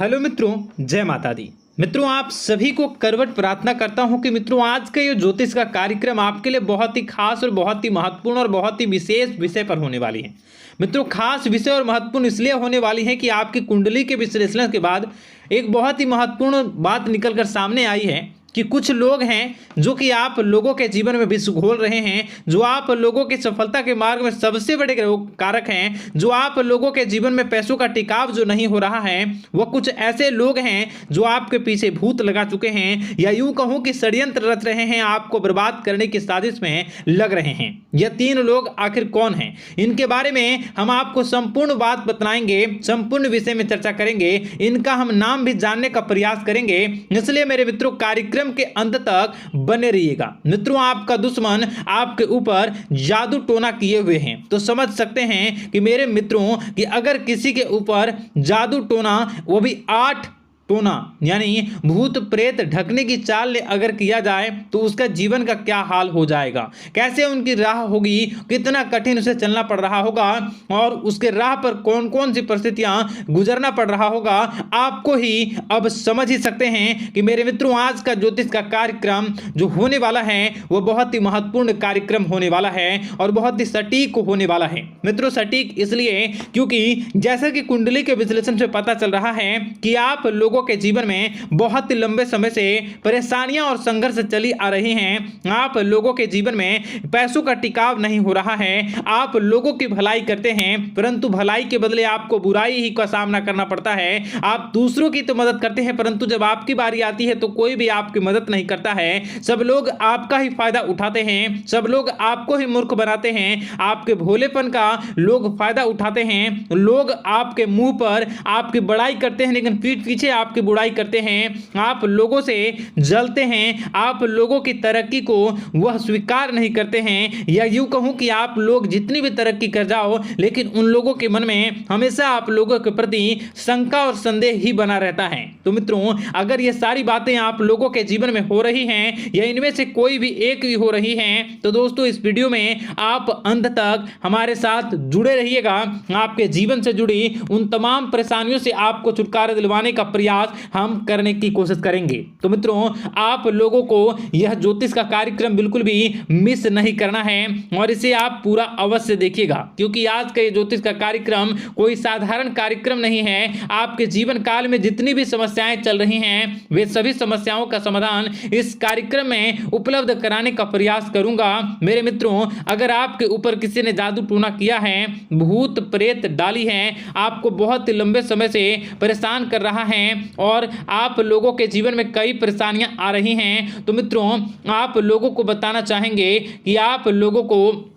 Hello मित्रों, जय माता दी। मित्रों, आप सभी को करवट प्रार्थना करता हूं कि मित्रों आज का ये ज्योतिष का कार्यक्रम आपके लिए बहुत ही खास और बहुत ही महत्वपूर्ण और बहुत ही विशेष विषय पर होने वाली है। मित्रों, खास विषय और महत्वपूर्ण इसलिए होने वाली है कि आपकी कुंडली के विश्लेषण के बाद एक बहुत ही महत्वपूर्ण बात निकलकर सामने आई है कि कुछ लोग हैं जो कि आप लोगों के जीवन में विष घोल रहे हैं, जो आप लोगों की सफलता के मार्ग में सबसे बड़े कारक हैं, जो आप लोगों के जीवन में पैसों का टिकाव जो नहीं हो रहा है, वह कुछ ऐसे लोग हैं जो आपके पीछे भूत लगा चुके हैं या यूं कहूं कि षड्यंत्र रच रहे हैं, आपको बर्बाद करने की साजिश में लग रहे हैं। यह तीन लोग आखिर कौन हैं, इनके बारे में हम आपको संपूर्ण बात बताएंगे, संपूर्ण विषय में चर्चा करेंगे, इनका हम नाम भी जानने का प्रयास करेंगे। इसलिए मेरे मित्रों, कार्यक्रम के अंत तक बने रहिएगा। मित्रों, आपका दुश्मन आपके ऊपर जादू टोना किए हुए हैं, तो समझ सकते हैं कि मेरे मित्रों कि अगर किसी के ऊपर जादू टोना, वो भी 8 टोना यानी भूत प्रेत ढकने की चाल अगर किया जाए तो उसका जीवन का क्या हाल हो जाएगा, कैसे उनकी राह होगी, कितना कठिन उसे चलना पड़ रहा होगा और उसके राह पर कौन कौन सी परिस्थितियां गुजरना पड़ रहा होगा, आपको ही अब समझ ही सकते हैं कि मेरे मित्रों आज का ज्योतिष का कार्यक्रम जो होने वाला है वह बहुत ही महत्वपूर्ण कार्यक्रम होने वाला है और बहुत ही सटीक होने वाला है। मित्रों, सटीक इसलिए क्योंकि जैसा कि कुंडली के विश्लेषण से पता चल रहा है कि आप लोगों के जीवन में बहुत ही लंबे समय से परेशानियां और संघर्ष चली आ रही हैं। आप लोगों के जीवन में पैसों का टिकाव नहीं हो रहा है। आप लोगों की भलाई करते हैं परंतु भलाई के बदले आपको बुराई ही का सामना करना पड़ता है। आप दूसरों की तो मदद करते हैं परंतु जब आपकी बारी आती है तो कोई भी आपकी मदद नहीं करता है। सब लोग आपका ही फायदा उठाते हैं, सब लोग आपको ही मूर्ख बनाते हैं, आपके भोलेपन का लोग फायदा उठाते हैं। लोग आपके मुंह पर आपकी बड़ाई करते हैं लेकिन पीठ पीछे आपकी बुराई करते हैं। आप लोगों से जलते हैं, आप लोगों की तरक्की को वह स्वीकार नहीं करते हैं, या यूं कहूं कि आप लोग जितनी भी तरक्की कर जाओ लेकिन उन लोगों के मन में हमेशा आप लोगों के प्रति शंका और संदेह ही बना रहता है। तो मित्रों, अगर ये सारी बातें आप लोगों के जीवन में हो रही हैं या इनमें से कोई भी एक भी हो रही हैं तो दोस्तों इस वीडियो में आप अंत तक हमारे साथ जुड़े रहिएगा। आपके जीवन से जुड़ी उन तमाम परेशानियों से आपको छुटकारा दिलवाने का प्रयास हम करने की कोशिश करेंगे। तो मित्रों, आप लोगों को यह ज्योतिष का कार्यक्रम बिल्कुल भी मिस नहीं करना है और इसे आप पूरा अवश्य देखिएगा क्योंकि आज का ये ज्योतिष का कार्यक्रम कोई साधारण कार्यक्रम नहीं है। आपके जीवन काल में जितनी भी समस्याएं चल रही हैं वे सभी समस्याओं का समाधान इस कार्यक्रम में उपलब्ध कराने का प्रयास करूंगा। मेरे मित्रों, अगर आपके ऊपर किसी ने जादू टोना किया है, भूत प्रेत डाली है, आपको बहुत ही लंबे समय से परेशान कर रहा है और आप लोगों के जीवन में कई परेशानियां आ रही हैं, तो मित्रों आप लोगों को बताना चाहेंगे कि आप लोगों को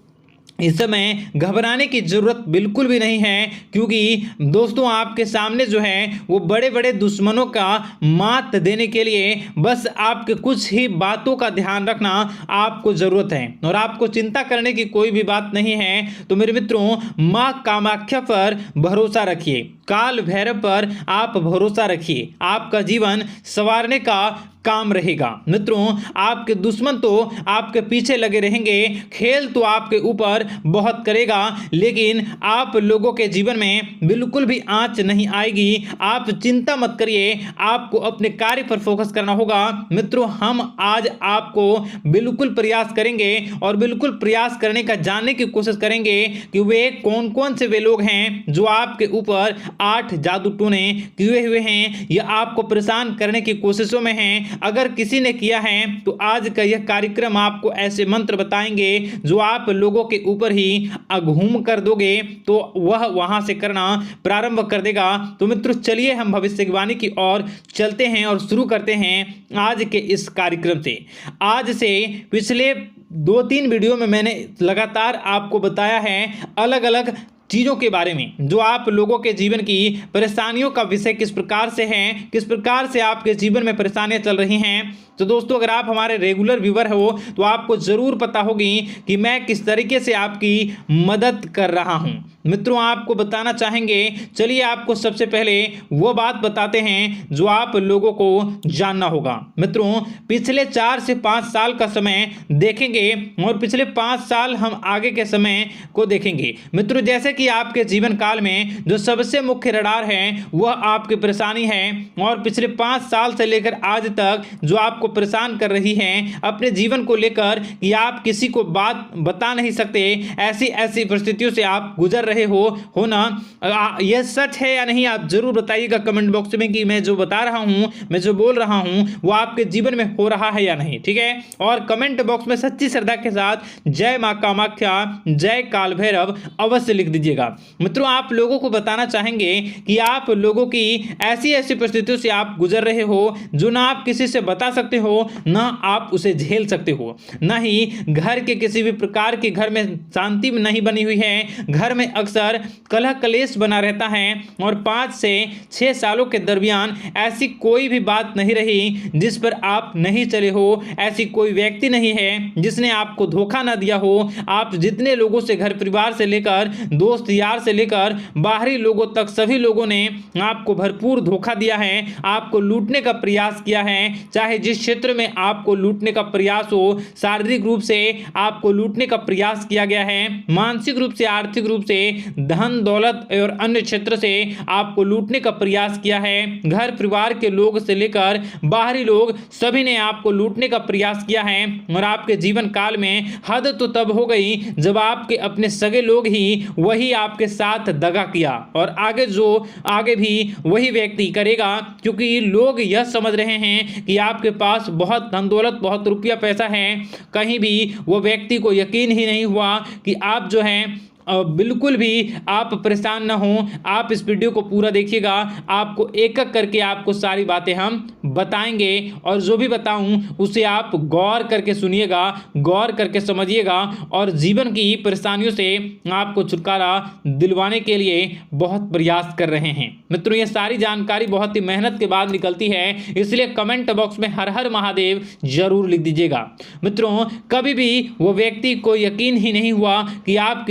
इस समय घबराने की जरूरत बिल्कुल भी नहीं है क्योंकि दोस्तों आपके सामने जो है वो बड़े बड़े दुश्मनों का मात देने के लिए बस आपके कुछ ही बातों का ध्यान रखना आपको जरूरत है और आपको चिंता करने की कोई भी बात नहीं है। तो मेरे मित्रों, मां कामाख्या पर भरोसा रखिए, काल भैरव पर आप भरोसा रखिए, आपका जीवन संवारने का काम रहेगा। मित्रों, आपके दुश्मन तो आपके पीछे लगे रहेंगे, खेल तो आपके ऊपर बहुत करेगा लेकिन आप लोगों के जीवन में बिल्कुल भी आंच नहीं आएगी। आप चिंता मत करिए, आपको अपने कार्य पर फोकस करना होगा। मित्रों, हम आज आपको बिल्कुल प्रयास करेंगे और बिल्कुल प्रयास करने का जानने की कोशिश करेंगे कि वे कौन कौन से वे लोग हैं जो आपके ऊपर 8 जादू टोने किए हुए हैं या आपको परेशान करने की कोशिशों में हैं। अगर किसी ने किया है तो आज का यह कार्यक्रम आपको ऐसे मंत्र बताएंगे जो आप लोगों के ऊपर ही अघूम कर दोगे तो वह वहां से करना प्रारंभ कर देगा। तो मित्रों, चलिए हम भविष्यवाणी की ओर चलते हैं और शुरू करते हैं आज के इस कार्यक्रम से। आज से पिछले 2-3 वीडियो में मैंने लगातार आपको बताया है अलग अलग चीज़ों के बारे में जो आप लोगों के जीवन की परेशानियों का विषय किस प्रकार से है, किस प्रकार से आपके जीवन में परेशानियां चल रही हैं। तो दोस्तों, अगर आप हमारे रेगुलर व्यूवर हो तो आपको ज़रूर पता होगी कि मैं किस तरीके से आपकी मदद कर रहा हूं। मित्रों आपको बताना चाहेंगे। चलिए आपको सबसे पहले वो बात बताते हैं जो आप लोगों को जानना होगा। मित्रों पिछले 4 से 5 साल का समय देखेंगे और पिछले 5 साल हम आगे के समय को देखेंगे। मित्रों जैसे कि आपके जीवन काल में जो सबसे मुख्य रडार है वह आपकी परेशानी है और पिछले 5 साल से लेकर आज तक जो आपको परेशान कर रही है अपने जीवन को लेकर कि आप किसी को बात बता नहीं सकते, ऐसी ऐसी परिस्थितियों से आप गुजर रहे हो ना। यह सच है या नहीं आप जरूर बताइएगा कमेंट बॉक्स में कि मैं जो बता रहा हूं, मैं जो बोल रहा हूं वो आपके जीवन में हो रहा है या नहीं। ठीक है, और कमेंट बॉक्स में सच्ची श्रद्धा के साथ जय मां कामाख्या, जय काल भैरव अवश्य लिख दीजिएगा। मित्रों आप लोगों को बताना चाहेंगे कि आप लोगों की ऐसी ऐसी परिस्थितियों से आप गुजर रहे हो जो ना आप किसी से बता सकते हो ना आप उसे झेल सकते हो, ना ही घर के किसी भी प्रकार के घर में शांति नहीं बनी हुई है। घर में अक्सर कलह कलेश बना रहता है और 5 से 6 सालों के दरमियान ऐसी कोई भी बात नहीं रही जिस पर आप नहीं चले हो, ऐसी कोई व्यक्ति नहीं है जिसने आपको धोखा ना दिया हो। आप जितने लोगों से घर परिवार से लेकर दोस्त यार से लेकर बाहरी लोगों तक सभी लोगों ने आपको भरपूर धोखा दिया है, आपको लूटने का प्रयास किया है। चाहे जिस क्षेत्र में आपको लूटने का प्रयास हो, शारीरिक रूप से आपको लूटने का प्रयास किया गया है, मानसिक रूप से आर्थिक रूप से धन दौलत और अन्य क्षेत्र से आपको लूटने का प्रयास किया है। घर परिवार के लोग से लेकर बाहरी लोग सभी ने आपको लूटने का प्रयास किया है और आपके जीवन काल में हद तो तब हो गई जब आपके अपने सगे लोग ही वही आपके साथ दगा किया और आगे भी वही व्यक्ति करेगा, क्योंकि लोग यह समझ रहे हैं कि आपके पास बहुत धन दौलत बहुत रुपया पैसा है। कहीं भी वो व्यक्ति को यकीन ही नहीं हुआ कि आप जो है बिल्कुल भी आप परेशान ना हो। आप इस वीडियो को पूरा देखिएगा, आपको एक एक करके आपको सारी बातें हम बताएंगे और जो भी बताऊं उसे आप गौर करके सुनिएगा, गौर करके समझिएगा और जीवन की परेशानियों से आपको छुटकारा दिलवाने के लिए बहुत प्रयास कर रहे हैं। मित्रों ये सारी जानकारी बहुत ही मेहनत के बाद निकलती है, इसलिए कमेंट बॉक्स में हर हर महादेव जरूर लिख दीजिएगा। मित्रों कभी भी वो व्यक्ति को यकीन ही नहीं हुआ कि आप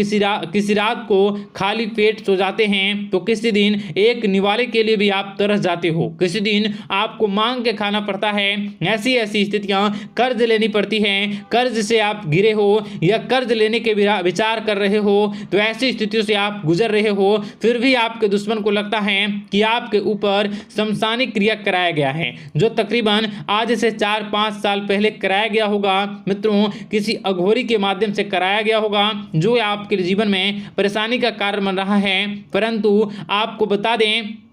किसी रात को खाली पेट सो जाते हैं तो किसी दिन एक निवाले के लिए भी आप तरस जाते हो, किसी दिन आपको मांग के खाना पड़ता है। ऐसी ऐसी स्थितियां कर्ज लेनी पड़ती हैं, कर्ज से आप घिरे हो या कर्ज लेने के विचार कर रहे हो, तो ऐसी स्थितियों से आप गुजर रहे हो। फिर भी आपके दुश्मन को लगता है कि आपके ऊपर शमशानी क्रिया कराया गया है, जो तकरीबन आज से 4-5 साल पहले कराया गया होगा। मित्रों किसी अघोरी के माध्यम से कराया गया होगा जो आपके जीवन में परेशानी का कारण बन रहा है। परंतु आपको बता दें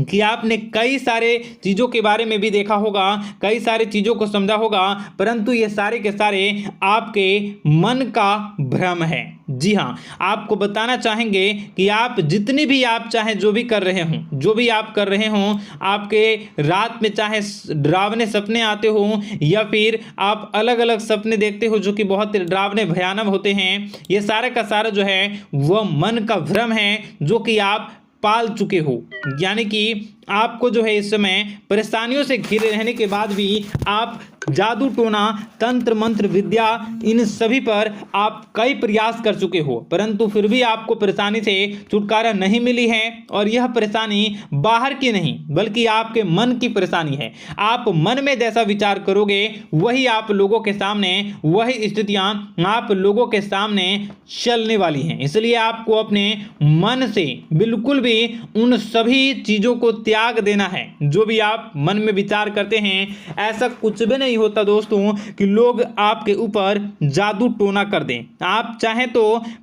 कि आपने कई सारे चीज़ों के बारे में भी देखा होगा, कई सारी चीज़ों को समझा होगा, परंतु ये सारे के सारे आपके मन का भ्रम है। जी हाँ, आपको बताना चाहेंगे कि आप जितनी भी आप चाहे जो भी कर रहे हों, जो भी आप कर रहे हों, आपके रात में चाहे डरावने सपने आते हों या फिर आप अलग अलग सपने देखते हो जो कि बहुत डरावने भयानक होते हैं, ये सारे का सारा जो है वह मन का भ्रम है जो कि आप पाल चुके हो। यानी कि आपको जो है इस समय परेशानियों से घिरे रहने के बाद भी आप जादू टोना तंत्र मंत्र विद्या इन सभी पर आप कई प्रयास कर चुके हो, परंतु फिर भी आपको परेशानी से छुटकारा नहीं मिली है। और यह परेशानी बाहर की नहीं बल्कि आपके मन की परेशानी है। आप मन में जैसा विचार करोगे वही आप लोगों के सामने, वही स्थितियां आप लोगों के सामने चलने वाली हैं। इसलिए आपको अपने मन से बिल्कुल भी उन सभी चीज़ों को त्याग देना है जो भी आप मन में विचार करते हैं। ऐसा कुछ भी नहीं होता दोस्तों कि लोग आपके ऊपर जादू टोना कर दें। आप चाहें तो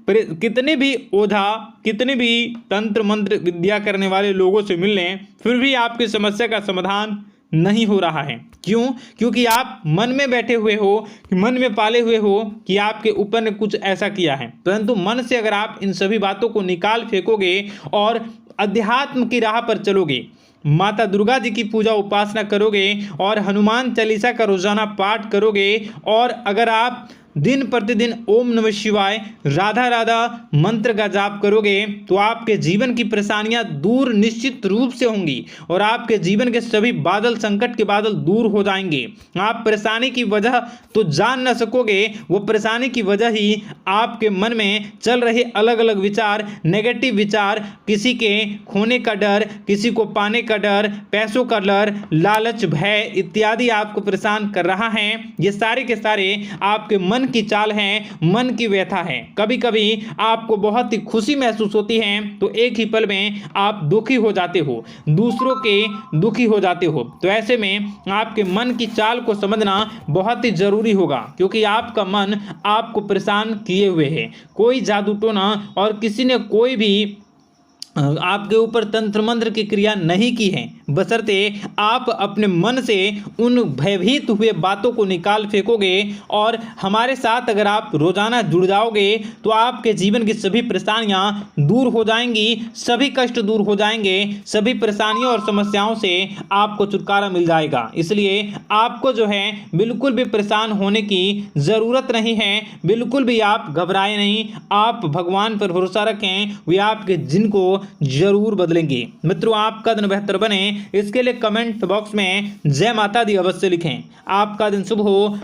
कितने भी ओझा, कितने भी तंत्र मंत्र विद्या करने वाले लोगों से मिल लें, फिर भी आपकी समस्या का समाधान नहीं हो रहा है। क्यों? क्योंकि आप मन में बैठे हुए हो, मन में पाले हुए हो कि आपके ऊपर ने कुछ ऐसा किया है। परंतु मन से अगर आप इन सभी बातों को निकाल फेंकोगे और अध्यात्म की राह पर चलोगे, माता दुर्गा जी की पूजा उपासना करोगे और हनुमान चालीसा का रोजाना पाठ करोगे, और अगर आप दिन प्रतिदिन ओम नमः शिवाय, राधा राधा मंत्र का जाप करोगे तो आपके जीवन की परेशानियां दूर निश्चित रूप से होंगी और आपके जीवन के सभी बादल, संकट के बादल दूर हो जाएंगे। आप परेशानी की वजह तो जान न सकोगे, वो परेशानी की वजह ही आपके मन में चल रहे अलग अलग विचार, नेगेटिव विचार, किसी के खोने का डर, किसी को पाने का डर, पैसों का डर, लालच, भय इत्यादि आपको परेशान कर रहा है। ये सारे के सारे आपके मन की चाल हैं, मन की व्यथा है। कभी कभी आपको बहुत ही खुशी महसूस होती है तो एक ही पल में आप दुखी हो जाते हो, दूसरों के दुखी हो जाते हो। तो ऐसे में आपके मन की चाल को समझना बहुत ही जरूरी होगा, क्योंकि आपका मन आपको परेशान किए हुए है। कोई जादू टोना और किसी ने कोई भी आपके ऊपर तंत्र मंत्र की क्रिया नहीं की है, बशर्ते आप अपने मन से उन भयभीत हुए बातों को निकाल फेंकोगे और हमारे साथ अगर आप रोजाना जुड़ जाओगे तो आपके जीवन की सभी परेशानियां दूर हो जाएंगी, सभी कष्ट दूर हो जाएंगे, सभी परेशानियों और समस्याओं से आपको छुटकारा मिल जाएगा। इसलिए आपको जो है बिल्कुल भी परेशान होने की ज़रूरत नहीं है, बिल्कुल भी आप घबराए नहीं। आप भगवान पर भरोसा रखें, वे आपके जिनको जरूर बदलेंगे। मित्रों, आपका दिन बेहतर बने इसके लिए कमेंट बॉक्स में जय माता दी अवश्य लिखें। आपका दिन शुभ हो।